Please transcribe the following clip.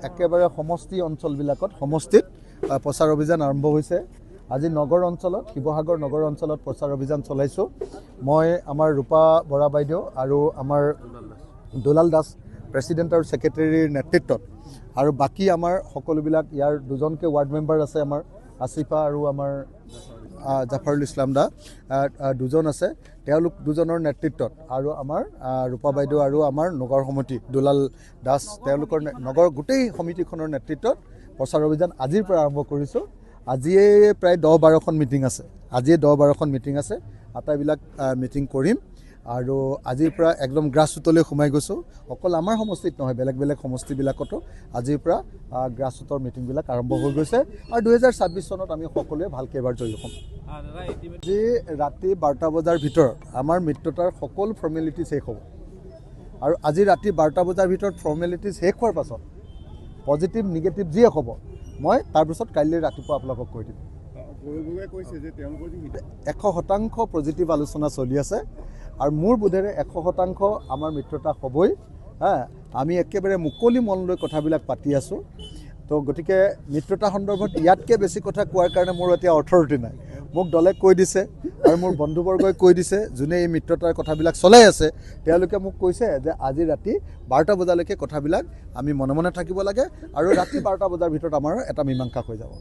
একেবাৰে সমষ্টি অঞ্চলবিলাকত সমষ্টিত প্ৰচাৰ অভিযান আৰম্ভ হৈছে। আজি নগৰ অঞ্চলত শিৱসাগৰ নগৰ অঞ্চলত প্ৰচাৰ অভিযান চলাইছোঁ। মই আমাৰ ৰূপা বৰা বাইদেউ আৰু আমাৰ দুলাল দাস প্ৰেচিডেণ্ট আৰু ছেক্ৰেটেৰীৰ নেতৃত্বত আৰু বাকী আমাৰ সকলোবিলাক ইয়াৰ দুজনকৈ ৱাৰ্ড মেম্বাৰ আছে, আমাৰ আসিফা আৰু আমাৰ জাফাৰুল ইছলাম দা দুজন আছে, তেওঁলোক দুজনৰ নেতৃত্বত আৰু আমাৰ ৰূপা বাইদেউ আৰু আমাৰ নগৰ সমিতি দুলাল দাস তেওঁলোকৰ নগৰ গোটেই সমিতিখনৰ নেতৃত্বত প্ৰচাৰ অভিযান আজিৰ পৰা আৰম্ভ কৰিছোঁ। আজিয়ে প্ৰায় 10-12খন মিটিং আছে, আজিয়ে 10-12খন মিটিং আছে, আটাইবিলাক মিটিং কৰিম আৰু আজিৰ পৰা একদম গ্ৰাছৰুটলৈ সোমাই গৈছোঁ। অকল আমাৰ সমষ্টিত নহয়, বেলেগ বেলেগ সমষ্টিবিলাকতো আজিৰ পৰা গ্ৰাছৰুটৰ মিটিংবিলাক আৰম্ভ হৈ গৈছে আৰু 2026 চনত আমি সকলোৱে ভালকৈ এবাৰ জয়ী হ'ম। আজি ৰাতি 12টা বজাৰ ভিতৰত আমাৰ মিত্ৰতাৰ সকলো ফৰ্মেলিটি শেষ হ'ব আৰু আজি ৰাতি 12টা বজাৰ ভিতৰত ফৰ্মেলিটি শেষ হোৱাৰ পাছত পজিটিভ নিগেটিভ যিয়ে হ'ব মই তাৰপিছত কাইলৈ ৰাতিপুৱা আপোনালোকক কৈ দিম। 100% পজিটিভ আলোচনা চলি আছে আৰু মোৰ বোধেৰে 100% আমাৰ মিত্ৰতা হ'বই। আমি একেবাৰে মুকলি মনলৈ কথাবিলাক পাতি আছোঁ। তো গতিকে মিত্ৰতা সন্দৰ্ভত ইয়াতকৈ বেছি কথা কোৱাৰ কাৰণে মোৰ এতিয়া অথৰিটি নাই। মোক দলে কৈ দিছে আৰু মোৰ বন্ধুবৰ্গই কৈ দিছে, যোনে এই মিত্ৰতাৰ কথাবিলাক চলাই আছে তেওঁলোকে মোক কৈছে যে আজি ৰাতি 12টা বজালৈকে কথাবিলাক আমি মনে মনে থাকিব লাগে আৰু ৰাতি 12টা বজাৰ ভিতৰত আমাৰ এটা মীমাংসা হৈ যাব।